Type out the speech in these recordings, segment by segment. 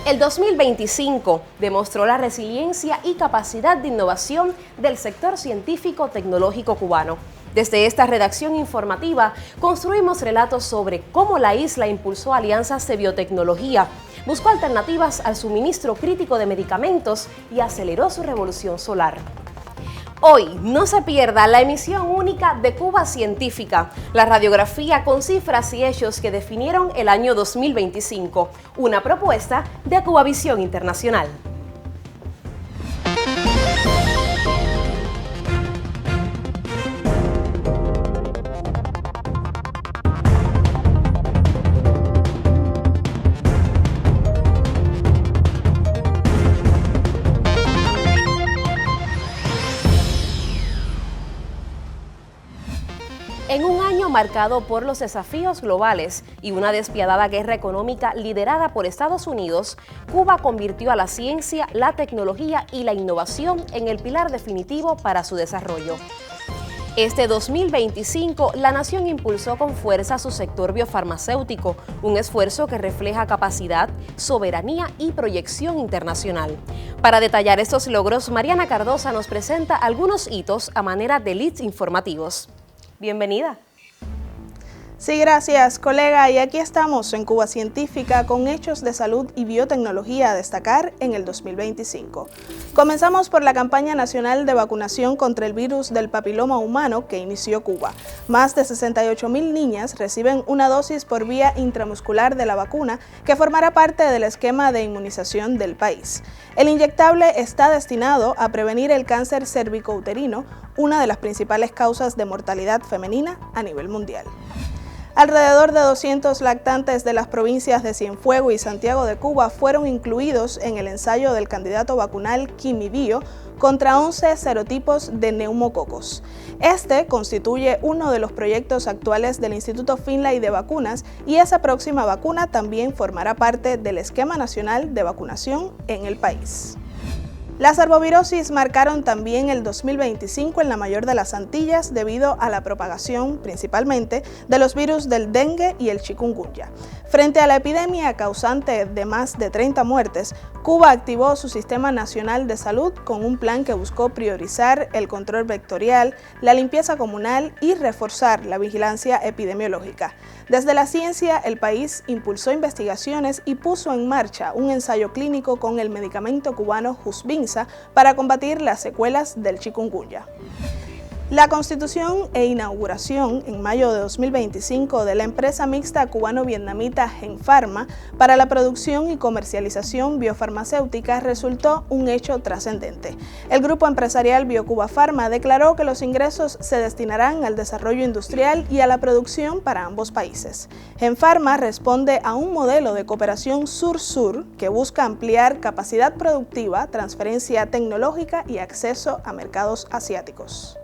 El 2025 demostró la resiliencia y capacidad de innovación del sector científico-tecnológico cubano. Desde esta redacción informativa construimos relatos sobre cómo la isla impulsó alianzas de biotecnología, buscó alternativas al suministro crítico de medicamentos y aceleró su revolución solar. Hoy no se pierda la emisión única de Cuba Científica, la radiografía con cifras y hechos que definieron el año 2025, una propuesta de Cubavisión Internacional. En un año marcado por los desafíos globales y una despiadada guerra económica liderada por Estados Unidos, Cuba convirtió a la ciencia, la tecnología y la innovación en el pilar definitivo para su desarrollo. Este 2025, la nación impulsó con fuerza su sector biofarmacéutico, un esfuerzo que refleja capacidad, soberanía y proyección internacional. Para detallar estos logros, Mariana Cardosa nos presenta algunos hitos a manera de leads informativos. Bienvenida. Sí, gracias, colega. Y aquí estamos en Cuba Científica con hechos de salud y biotecnología a destacar en el 2025. Comenzamos por la campaña nacional de vacunación contra el virus del papiloma humano que inició Cuba. Más de 68.000 niñas reciben una dosis por vía intramuscular de la vacuna que formará parte del esquema de inmunización del país. El inyectable está destinado a prevenir el cáncer cervicouterino, una de las principales causas de mortalidad femenina a nivel mundial. Alrededor de 200 lactantes de las provincias de Cienfuegos y Santiago de Cuba fueron incluidos en el ensayo del candidato vacunal Quimibio contra 11 serotipos de neumococos. Este constituye uno de los proyectos actuales del Instituto Finlay de Vacunas y esa próxima vacuna también formará parte del esquema nacional de vacunación en el país. Las arbovirosis marcaron también el 2025 en la mayor de las Antillas debido a la propagación, principalmente, de los virus del dengue y el chikungunya. Frente a la epidemia causante de más de 30 muertes, Cuba activó su Sistema Nacional de Salud con un plan que buscó priorizar el control vectorial, la limpieza comunal y reforzar la vigilancia epidemiológica. Desde la ciencia, el país impulsó investigaciones y puso en marcha un ensayo clínico con el medicamento cubano Husvinsa para combatir las secuelas del chikungunya. La constitución e inauguración en mayo de 2025 de la empresa mixta cubano-vietnamita Genpharma para la producción y comercialización biofarmacéutica resultó un hecho trascendente. El grupo empresarial BioCuba Pharma declaró que los ingresos se destinarán al desarrollo industrial y a la producción para ambos países. Genpharma responde a un modelo de cooperación sur-sur que busca ampliar capacidad productiva, transferencia tecnológica y acceso a mercados asiáticos.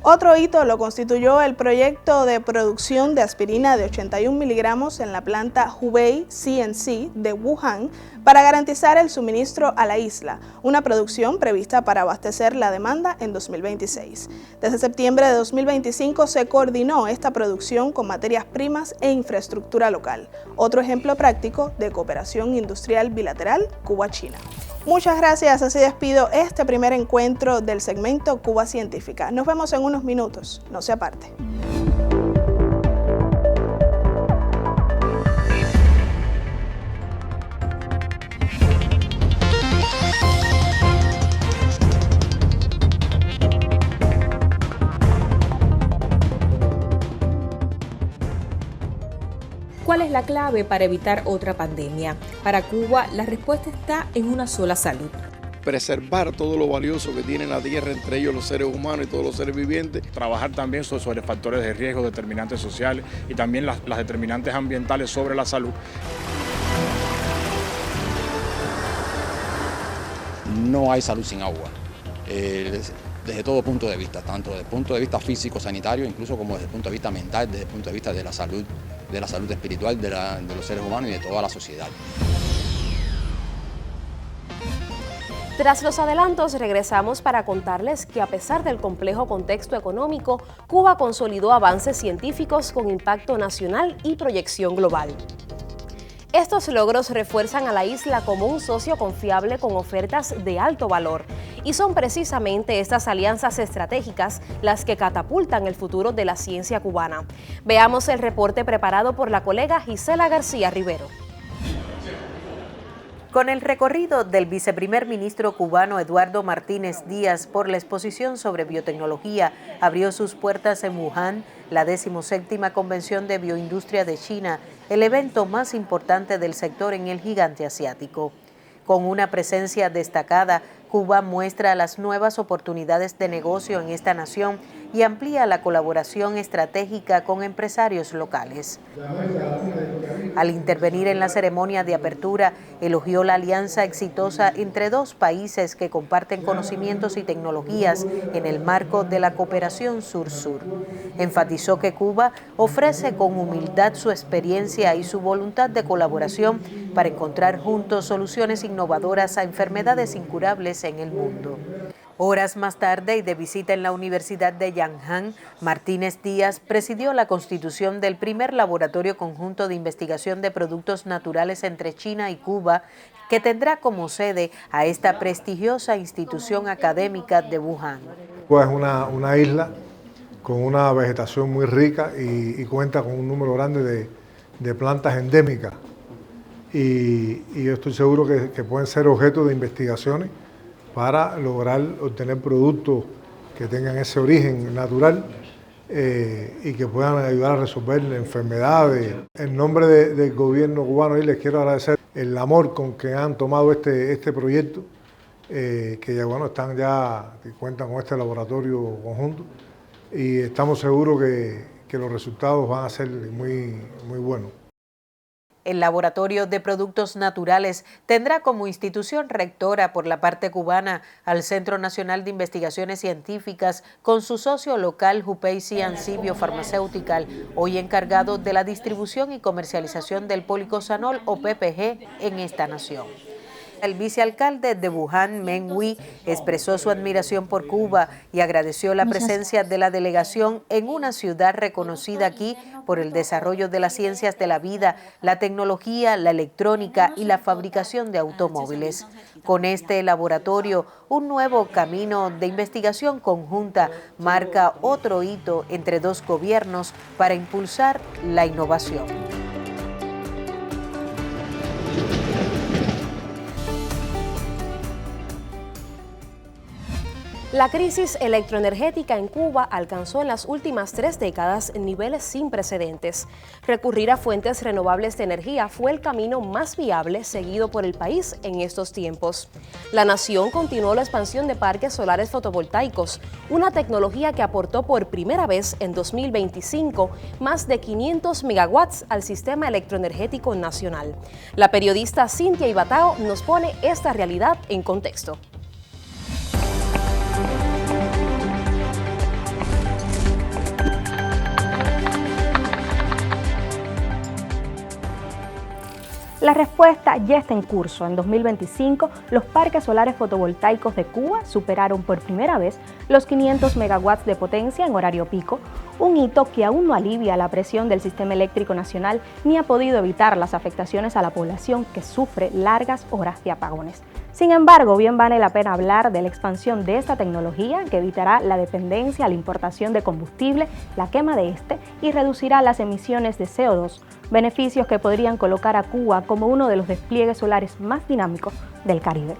Otro hito lo constituyó el proyecto de producción de aspirina de 81 miligramos en la planta Hubei CNC de Wuhan para garantizar el suministro a la isla, una producción prevista para abastecer la demanda en 2026. Desde septiembre de 2025 se coordinó esta producción con materias primas e infraestructura local, otro ejemplo práctico de cooperación industrial bilateral Cuba-China. Muchas gracias, así despido este primer encuentro del segmento Cuba Científica. Nos vemos en unos minutos, no se aparte. ¿Cuál es la clave para evitar otra pandemia? Para Cuba, la respuesta está en una sola: salud. Preservar todo lo valioso que tiene la tierra, entre ellos los seres humanos y todos los seres vivientes. Trabajar también sobre factores de riesgo, determinantes sociales y también las determinantes ambientales sobre la salud. No hay salud sin agua, desde todo punto de vista, tanto desde el punto de vista físico, sanitario, incluso como desde el punto de vista mental, desde el punto de vista de la salud espiritual de los seres humanos y de toda la sociedad. Tras los adelantos, regresamos para contarles que a pesar del complejo contexto económico, Cuba consolidó avances científicos con impacto nacional y proyección global. Estos logros refuerzan a la isla como un socio confiable con ofertas de alto valor, y son precisamente estas alianzas estratégicas las que catapultan el futuro de la ciencia cubana. Veamos el reporte preparado por la colega Gisela García Rivero. Con el recorrido del viceprimer ministro cubano Eduardo Martínez Díaz por la exposición sobre biotecnología, abrió sus puertas en Wuhan la 17ª Convención de Bioindustria de China, el evento más importante del sector en el gigante asiático. Con una presencia destacada, Cuba muestra las nuevas oportunidades de negocio en esta nación y amplía la colaboración estratégica con empresarios locales. Al intervenir en la ceremonia de apertura, elogió la alianza exitosa entre dos países que comparten conocimientos y tecnologías en el marco de la cooperación sur-sur. Enfatizó que Cuba ofrece con humildad su experiencia y su voluntad de colaboración para encontrar juntos soluciones innovadoras a enfermedades incurables en el mundo. Horas más tarde y de visita en la Universidad de Yan'an, Martínez Díaz presidió la constitución del primer laboratorio conjunto de investigación de productos naturales entre China y Cuba, que tendrá como sede a esta prestigiosa institución académica de Wuhan. Cuba es una isla con una vegetación muy rica y cuenta con un número grande de plantas endémicas. Y yo estoy seguro que pueden ser objeto de investigaciones para lograr obtener productos que tengan ese origen natural y que puedan ayudar a resolver enfermedades. En nombre del gobierno cubano, les quiero agradecer el amor con que han tomado este proyecto, que cuentan con este laboratorio conjunto, y estamos seguros que los resultados van a ser muy buenos. El Laboratorio de Productos Naturales tendrá como institución rectora por la parte cubana al Centro Nacional de Investigaciones Científicas con su socio local Hubei C&C Biopharmaceutical, hoy encargado de la distribución y comercialización del policosanol o PPG en esta nación. El vicealcalde de Wuhan, Meng Hui, expresó su admiración por Cuba y agradeció la presencia de la delegación en una ciudad reconocida aquí por el desarrollo de las ciencias de la vida, la tecnología, la electrónica y la fabricación de automóviles. Con este laboratorio, un nuevo camino de investigación conjunta marca otro hito entre dos gobiernos para impulsar la innovación. La crisis electroenergética en Cuba alcanzó en las últimas 3 décadas niveles sin precedentes. Recurrir a fuentes renovables de energía fue el camino más viable seguido por el país en estos tiempos. La nación continuó la expansión de parques solares fotovoltaicos, una tecnología que aportó por primera vez en 2025 más de 500 megawatts al sistema electroenergético nacional. La periodista Cintia Ibatao nos pone esta realidad en contexto. La respuesta ya está en curso. En 2025, los parques solares fotovoltaicos de Cuba superaron por primera vez los 500 megawatts de potencia en horario pico, un hito que aún no alivia la presión del sistema eléctrico nacional ni ha podido evitar las afectaciones a la población que sufre largas horas de apagones. Sin embargo, bien vale la pena hablar de la expansión de esta tecnología que evitará la dependencia a la importación de combustible, la quema de este y reducirá las emisiones de CO2, beneficios que podrían colocar a Cuba como uno de los despliegues solares más dinámicos del Caribe.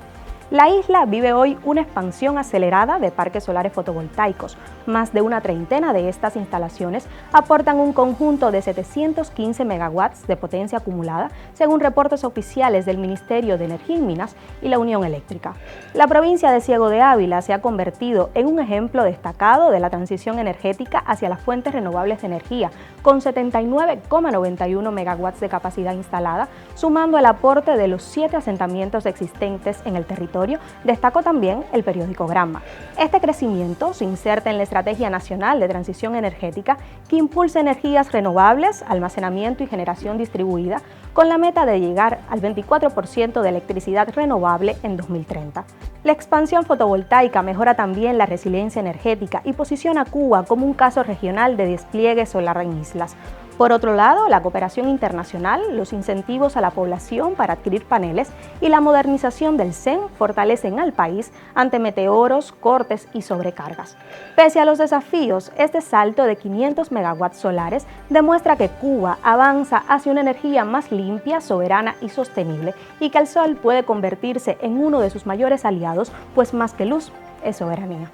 La isla vive hoy una expansión acelerada de parques solares fotovoltaicos. Más de una treintena de estas instalaciones aportan un conjunto de 715 megawatts de potencia acumulada, según reportes oficiales del Ministerio de Energía y Minas y la Unión Eléctrica. La provincia de Ciego de Ávila se ha convertido en un ejemplo destacado de la transición energética hacia las fuentes renovables de energía, con 79,91 megawatts de capacidad instalada, sumando el aporte de los 7 asentamientos existentes en el territorio, destacó también el periódico Granma. Este crecimiento se inserta en la Estrategia Nacional de Transición Energética que impulsa energías renovables, almacenamiento y generación distribuida, con la meta de llegar al 24% de electricidad renovable en 2030. La expansión fotovoltaica mejora también la resiliencia energética y posiciona a Cuba como un caso regional de despliegue solar en islas. Por otro lado, la cooperación internacional, los incentivos a la población para adquirir paneles y la modernización del CEN fortalecen al país ante meteoros, cortes y sobrecargas. Pese a los desafíos, este salto de 500 megawatts solares demuestra que Cuba avanza hacia una energía más limpia, soberana y sostenible, y que el sol puede convertirse en uno de sus mayores aliados, pues más que luz, es soberanía.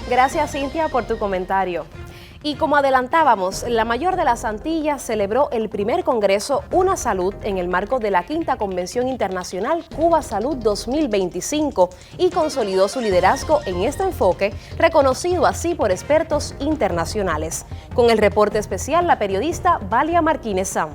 Gracias, Cintia, por tu comentario. Y como adelantábamos, la mayor de las Antillas celebró el primer Congreso Una Salud en el marco de la 5ª Convención Internacional Cuba Salud 2025 y consolidó su liderazgo en este enfoque, reconocido así por expertos internacionales. Con el reporte especial, la periodista Valia Martínez Sam.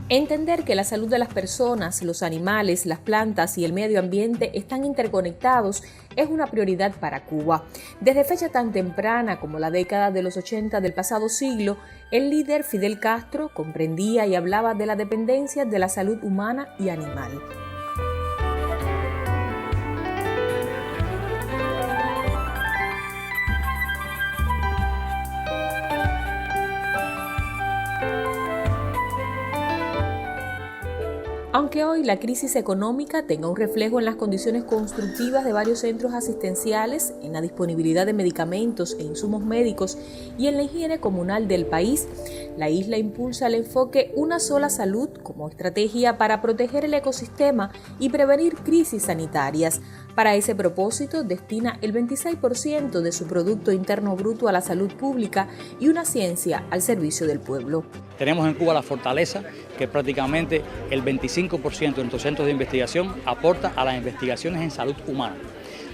Entender que la salud de las personas, los animales, las plantas y el medio ambiente están interconectados es una prioridad para Cuba. Desde fecha tan temprana como la década de los 80 del pasado siglo, el líder Fidel Castro comprendía y hablaba de la dependencia de la salud humana y animal. Aunque hoy la crisis económica tenga un reflejo en las condiciones constructivas de varios centros asistenciales, en la disponibilidad de medicamentos e insumos médicos y en la higiene comunal del país, la isla impulsa el enfoque Una Sola Salud como estrategia para proteger el ecosistema y prevenir crisis sanitarias. Para ese propósito, destina el 26% de su Producto Interno Bruto a la salud pública y una ciencia al servicio del pueblo. Tenemos en Cuba la fortaleza que prácticamente el 25% de nuestros centros de investigación aporta a las investigaciones en salud humana.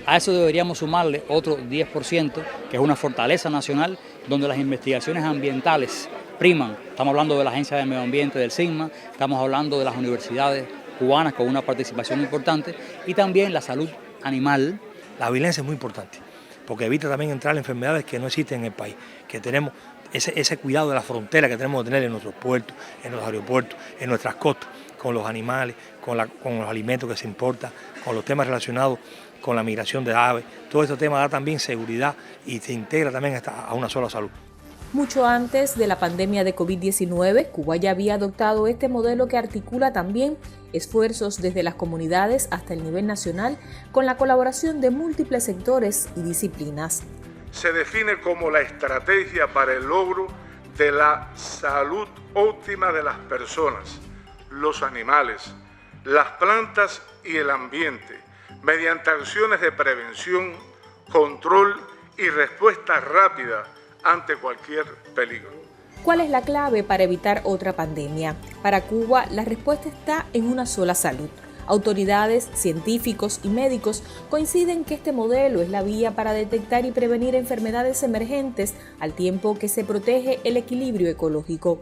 A eso deberíamos sumarle otro 10%, que es una fortaleza nacional, donde las investigaciones ambientales priman. Estamos hablando de la Agencia de Medio Ambiente del SIGMA, estamos hablando de las universidades cubanas con una participación importante y también la salud animal. La vigilancia es muy importante, porque evita también entrar enfermedades que no existen en el país, que tenemos ese cuidado de la frontera que tenemos que tener en nuestros puertos, en los aeropuertos, en nuestras costas, con los animales, con los alimentos que se importan, con los temas relacionados con la migración de aves. Todo este tema da también seguridad y se integra también a una sola salud. Mucho antes de la pandemia de COVID-19, Cuba ya había adoptado este modelo que articula también esfuerzos desde las comunidades hasta el nivel nacional con la colaboración de múltiples sectores y disciplinas. Se define como la estrategia para el logro de la salud óptima de las personas, los animales, las plantas y el ambiente, mediante acciones de prevención, control y respuesta rápida ante cualquier peligro. ¿Cuál es la clave para evitar otra pandemia? Para Cuba, la respuesta está en una sola salud. Autoridades, científicos y médicos coinciden que este modelo es la vía para detectar y prevenir enfermedades emergentes al tiempo que se protege el equilibrio ecológico.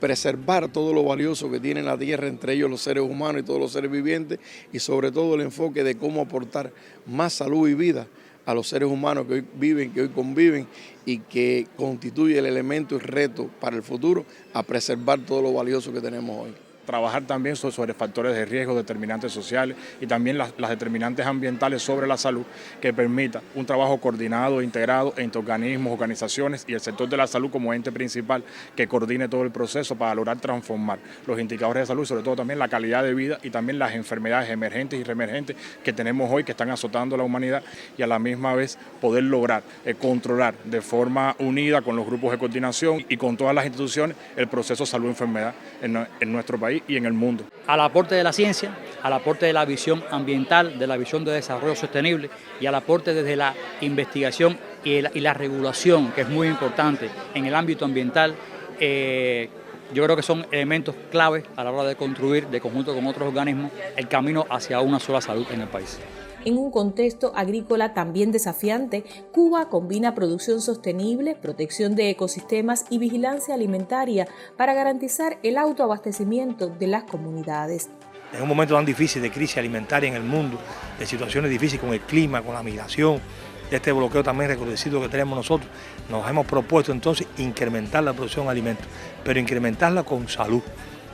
Preservar todo lo valioso que tiene la tierra, entre ellos los seres humanos y todos los seres vivientes, y sobre todo el enfoque de cómo aportar más salud y vida a los seres humanos que hoy viven, que hoy conviven y que constituye el elemento y reto para el futuro a preservar todo lo valioso que tenemos hoy. Trabajar también sobre factores de riesgo, determinantes sociales y también las determinantes ambientales sobre la salud que permita un trabajo coordinado, integrado entre organismos, organizaciones y el sector de la salud como ente principal que coordine todo el proceso para lograr transformar los indicadores de salud, sobre todo también la calidad de vida y también las enfermedades emergentes y reemergentes que tenemos hoy que están azotando a la humanidad y a la misma vez poder lograr controlar de forma unida con los grupos de coordinación y con todas las instituciones el proceso salud-enfermedad en nuestro país y en el mundo. Al aporte de la ciencia, al aporte de la visión ambiental, de la visión de desarrollo sostenible y al aporte desde la investigación y la regulación, que es muy importante en el ámbito ambiental, yo creo que son elementos claves a la hora de construir, de conjunto con otros organismos, el camino hacia una sola salud en el país. En un contexto agrícola también desafiante, Cuba combina producción sostenible, protección de ecosistemas y vigilancia alimentaria para garantizar el autoabastecimiento de las comunidades. En un momento tan difícil de crisis alimentaria en el mundo, de situaciones difíciles con el clima, con la migración, de este bloqueo también reconocido que tenemos nosotros, nos hemos propuesto entonces incrementar la producción de alimentos, pero incrementarla con salud,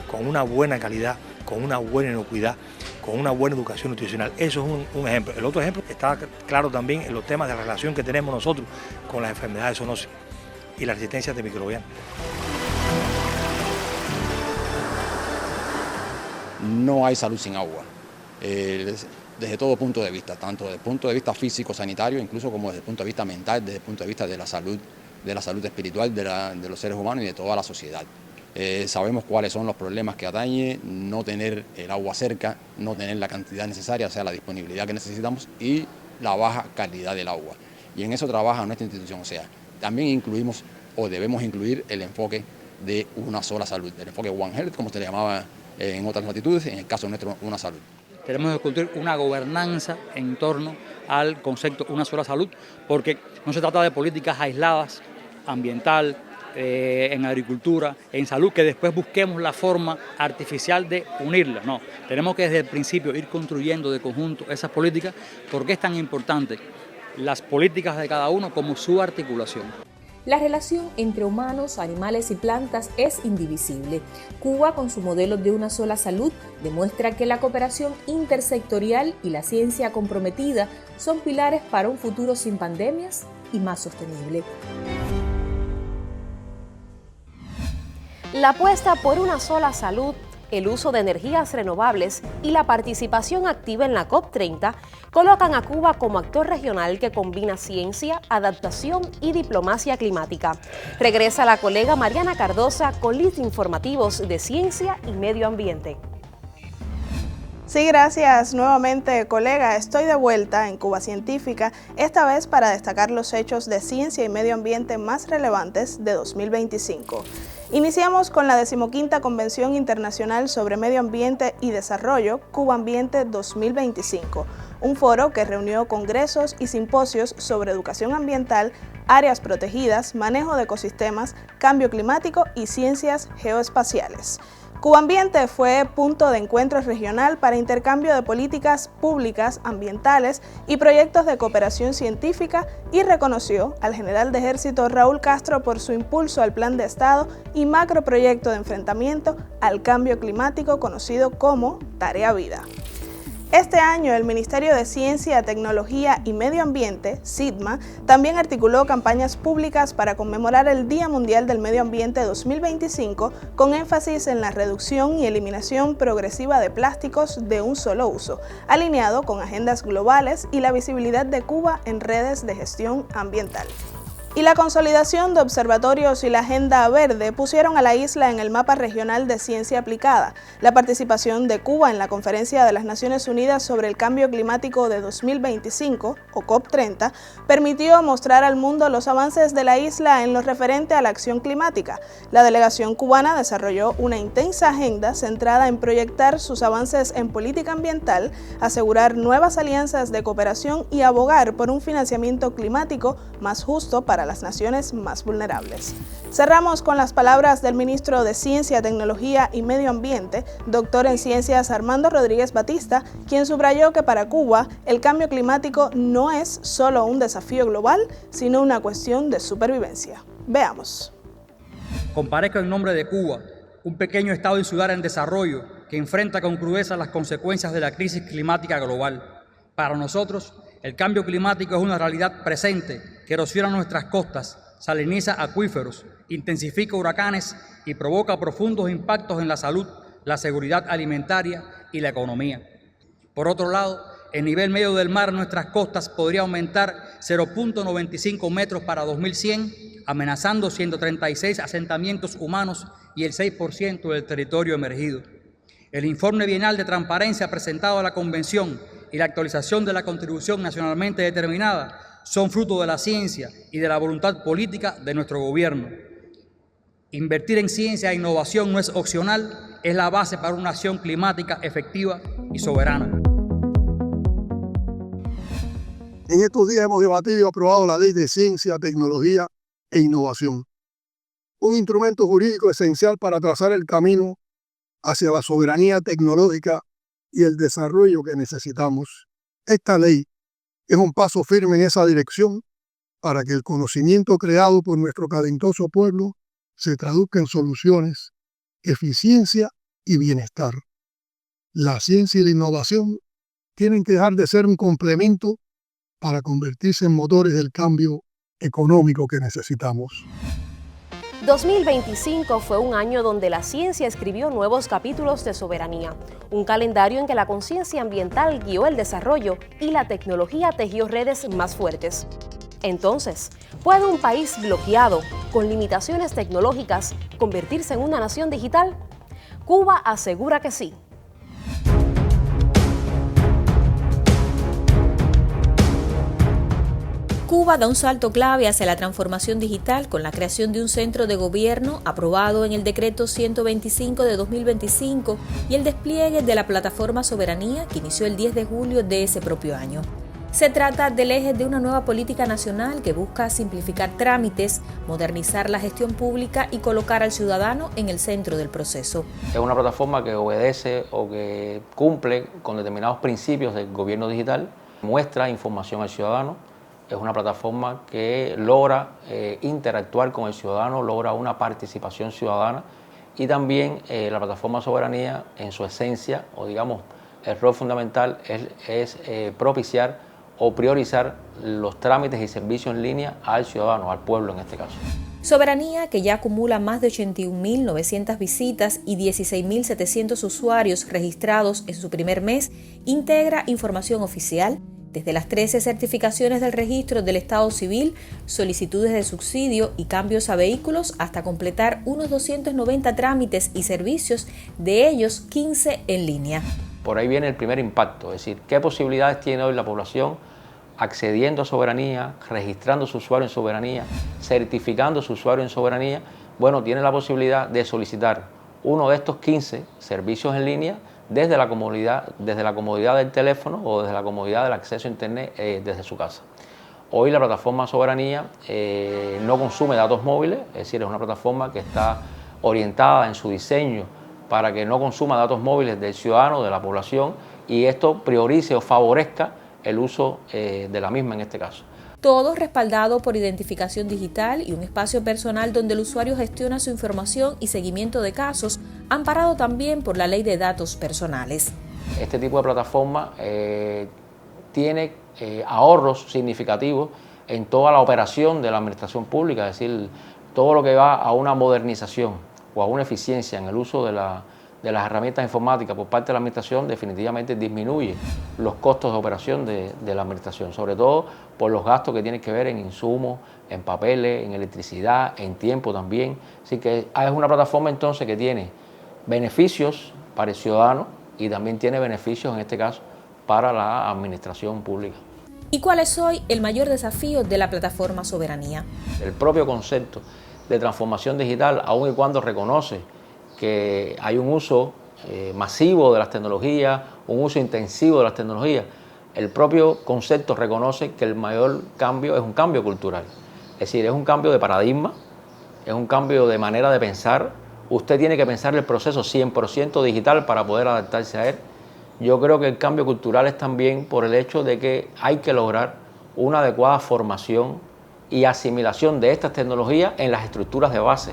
con una buena calidad, con una buena inocuidad, con una buena educación nutricional. Eso es un ejemplo. El otro ejemplo está claro también en los temas de la relación que tenemos nosotros con las enfermedades zoonóticas y la resistencia antimicrobiana. No hay salud sin agua, desde todo punto de vista, tanto desde el punto de vista físico-sanitario, incluso como desde el punto de vista mental, desde el punto de vista de la salud espiritual de los seres humanos y de toda la sociedad. Sabemos cuáles son los problemas que atañe no tener el agua cerca, no tener la cantidad necesaria, o sea, la disponibilidad que necesitamos y la baja calidad del agua. Y en eso trabaja nuestra institución, o sea, también incluimos o debemos incluir el enfoque de una sola salud, el enfoque One Health, como se le llamaba en otras latitudes, en el caso nuestro, una salud. Tenemos que construir una gobernanza en torno al concepto una sola salud, porque no se trata de políticas aisladas, ambiental, en agricultura, en salud, que después busquemos la forma artificial de unirlas. No, tenemos que desde el principio ir construyendo de conjunto esas políticas, porque es tan importante las políticas de cada uno como su articulación. La relación entre humanos, animales y plantas es indivisible. Cuba, con su modelo de una sola salud, demuestra que la cooperación intersectorial y la ciencia comprometida son pilares para un futuro sin pandemias y más sostenible. La apuesta por una sola salud, el uso de energías renovables y la participación activa en la COP30 colocan a Cuba como actor regional que combina ciencia, adaptación y diplomacia climática. Regresa la colega Mariana Cardosa con leads informativos de ciencia y medio ambiente. Sí, gracias nuevamente, colega. Estoy de vuelta en Cuba Científica, esta vez para destacar los hechos de ciencia y medio ambiente más relevantes de 2025. Iniciamos con la 15ª Convención Internacional sobre Medio Ambiente y Desarrollo, Cuba Ambiente 2025, un foro que reunió congresos y simposios sobre educación ambiental, áreas protegidas, manejo de ecosistemas, cambio climático y ciencias geoespaciales. Cuba Ambiente fue punto de encuentro regional para intercambio de políticas públicas ambientales y proyectos de cooperación científica y reconoció al general de ejército Raúl Castro por su impulso al Plan de Estado y macroproyecto de enfrentamiento al cambio climático conocido como Tarea Vida. Este año, el Ministerio de Ciencia, Tecnología y Medio Ambiente, SITMA, también articuló campañas públicas para conmemorar el Día Mundial del Medio Ambiente 2025, con énfasis en la reducción y eliminación progresiva de plásticos de un solo uso, alineado con agendas globales y la visibilidad de Cuba en redes de gestión ambiental. Y la consolidación de observatorios y la Agenda Verde pusieron a la isla en el mapa regional de ciencia aplicada. La participación de Cuba en la Conferencia de las Naciones Unidas sobre el Cambio Climático de 2025, o COP30, permitió mostrar al mundo los avances de la isla en lo referente a la acción climática. La delegación cubana desarrolló una intensa agenda centrada en proyectar sus avances en política ambiental, asegurar nuevas alianzas de cooperación y abogar por un financiamiento climático más justo para las naciones más vulnerables. Cerramos con las palabras del ministro de Ciencia, Tecnología y Medio Ambiente, doctor en Ciencias Armando Rodríguez Batista, quien subrayó que para Cuba el cambio climático no es solo un desafío global, sino una cuestión de supervivencia. Veamos. Comparezco en nombre de Cuba, un pequeño estado insular en desarrollo que enfrenta con crudeza las consecuencias de la crisis climática global. Para nosotros, el cambio climático es una realidad presente que erosiona nuestras costas, saliniza acuíferos, intensifica huracanes y provoca profundos impactos en la salud, la seguridad alimentaria y la economía. Por otro lado, el nivel medio del mar en nuestras costas podría aumentar 0.95 metros para 2100, amenazando 136 asentamientos humanos y el 6% del territorio emergido. El informe bienal de transparencia presentado a la Convención y la actualización de la contribución nacionalmente determinada son fruto de la ciencia y de la voluntad política de nuestro gobierno. Invertir en ciencia e innovación no es opcional, es la base para una acción climática efectiva y soberana. En estos días hemos debatido y aprobado la Ley de Ciencia, Tecnología e Innovación, un instrumento jurídico esencial para trazar el camino hacia la soberanía tecnológica y el desarrollo que necesitamos. Esta ley es un paso firme en esa dirección para que el conocimiento creado por nuestro talentoso pueblo se traduzca en soluciones, eficiencia y bienestar. La ciencia y la innovación tienen que dejar de ser un complemento para convertirse en motores del cambio económico que necesitamos. 2025 fue un año donde la ciencia escribió nuevos capítulos de soberanía, un calendario en que la conciencia ambiental guió el desarrollo y la tecnología tejió redes más fuertes. Entonces, ¿puede un país bloqueado, con limitaciones tecnológicas, convertirse en una nación digital? Cuba asegura que sí. Cuba da un salto clave hacia la transformación digital con la creación de un centro de gobierno aprobado en el decreto 125 de 2025 y el despliegue de la plataforma Soberanía que inició el 10 de julio de ese propio año. Se trata del eje de una nueva política nacional que busca simplificar trámites, modernizar la gestión pública y colocar al ciudadano en el centro del proceso. Es una plataforma que obedece o que cumple con determinados principios del gobierno digital, muestra información al ciudadano. Es una plataforma que logra interactuar con el ciudadano, logra una participación ciudadana y también la plataforma Soberanía en su esencia o digamos el rol fundamental es propiciar o priorizar los trámites y servicios en línea al ciudadano, al pueblo en este caso. Soberanía, que ya acumula más de 81.900 visitas y 16.700 usuarios registrados en su primer mes, integra información oficial, desde las 13 certificaciones del registro del Estado Civil, solicitudes de subsidio y cambios a vehículos, hasta completar unos 290 trámites y servicios, de ellos 15 en línea. Por ahí viene el primer impacto, es decir, ¿qué posibilidades tiene hoy la población accediendo a Soberanía, registrando su usuario en Soberanía, certificando su usuario en Soberanía? Bueno, tiene la posibilidad de solicitar uno de estos 15 servicios en línea desde la comodidad del teléfono o desde la comodidad del acceso a Internet desde su casa. Hoy la plataforma Soberanía no consume datos móviles, es decir, es una plataforma que está orientada en su diseño para que no consuma datos móviles del ciudadano, de la población, y esto priorice o favorezca el uso de la misma en este caso. Todo respaldado por identificación digital y un espacio personal donde el usuario gestiona su información y seguimiento de casos, amparado también por la Ley de Datos Personales. Este tipo de plataforma tiene ahorros significativos en toda la operación de la administración pública, es decir, todo lo que va a una modernización o a una eficiencia en el uso de las herramientas informáticas por parte de la administración definitivamente disminuye los costos de operación de la administración, sobre todo por los gastos que tienen que ver en insumos, en papeles, en electricidad, en tiempo también. Así que es una plataforma entonces que tiene beneficios para el ciudadano y también tiene beneficios en este caso para la administración pública. ¿Y cuál es hoy el mayor desafío de la plataforma Soberanía? El propio concepto de transformación digital, aun y cuando reconoce que hay un uso masivo de las tecnologías, un uso intensivo de las tecnologías, el propio concepto reconoce que el mayor cambio es un cambio cultural. Es decir, es un cambio de paradigma, es un cambio de manera de pensar. Usted tiene que pensar el proceso 100% digital para poder adaptarse a él. Yo creo que el cambio cultural es también por el hecho de que hay que lograr una adecuada formación y asimilación de estas tecnologías en las estructuras de base.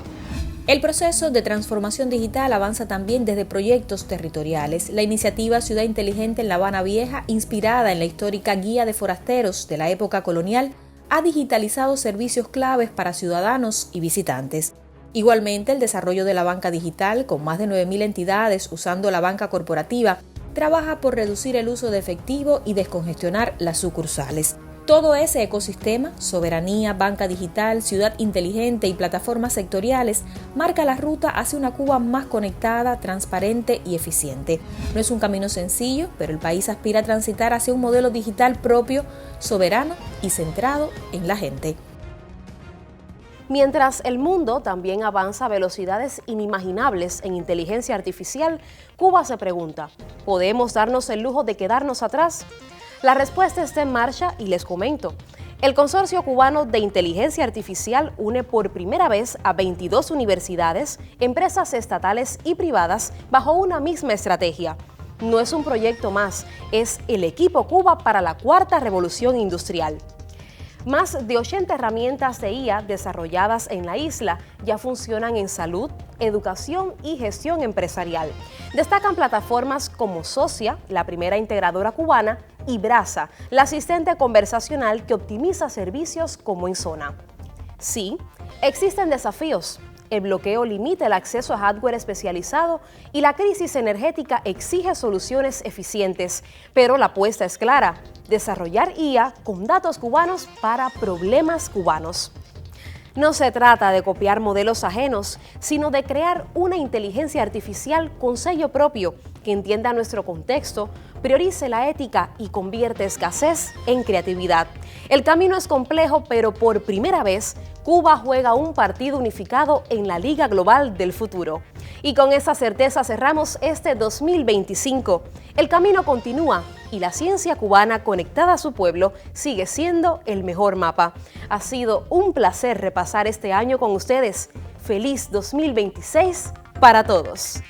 El proceso de transformación digital avanza también desde proyectos territoriales. La iniciativa Ciudad Inteligente en La Habana Vieja, inspirada en la histórica Guía de Forasteros de la época colonial, ha digitalizado servicios claves para ciudadanos y visitantes. Igualmente, el desarrollo de la banca digital, con más de 9.000 entidades usando la banca corporativa, trabaja por reducir el uso de efectivo y descongestionar las sucursales. Todo ese ecosistema, soberanía, banca digital, ciudad inteligente y plataformas sectoriales, marca la ruta hacia una Cuba más conectada, transparente y eficiente. No es un camino sencillo, pero el país aspira a transitar hacia un modelo digital propio, soberano y centrado en la gente. Mientras el mundo también avanza a velocidades inimaginables en inteligencia artificial, Cuba se pregunta, ¿podemos darnos el lujo de quedarnos atrás? La respuesta está en marcha y les comento. El Consorcio Cubano de Inteligencia Artificial une por primera vez a 22 universidades, empresas estatales y privadas bajo una misma estrategia. No es un proyecto más, es el equipo Cuba para la cuarta revolución industrial. Más de 80 herramientas de IA desarrolladas en la isla ya funcionan en salud, educación y gestión empresarial. Destacan plataformas como Socia, la primera integradora cubana, y Brasa, la asistente conversacional que optimiza servicios como Insona. Sí, existen desafíos. El bloqueo limita el acceso a hardware especializado y la crisis energética exige soluciones eficientes. Pero la apuesta es clara: desarrollar IA con datos cubanos para problemas cubanos. No se trata de copiar modelos ajenos, sino de crear una inteligencia artificial con sello propio que entienda nuestro contexto, priorice la ética y convierte escasez en creatividad. El camino es complejo, pero por primera vez, Cuba juega un partido unificado en la Liga Global del Futuro. Y con esa certeza cerramos este 2025. El camino continúa y la ciencia cubana conectada a su pueblo sigue siendo el mejor mapa. Ha sido un placer repasar este año con ustedes. ¡Feliz 2026 para todos!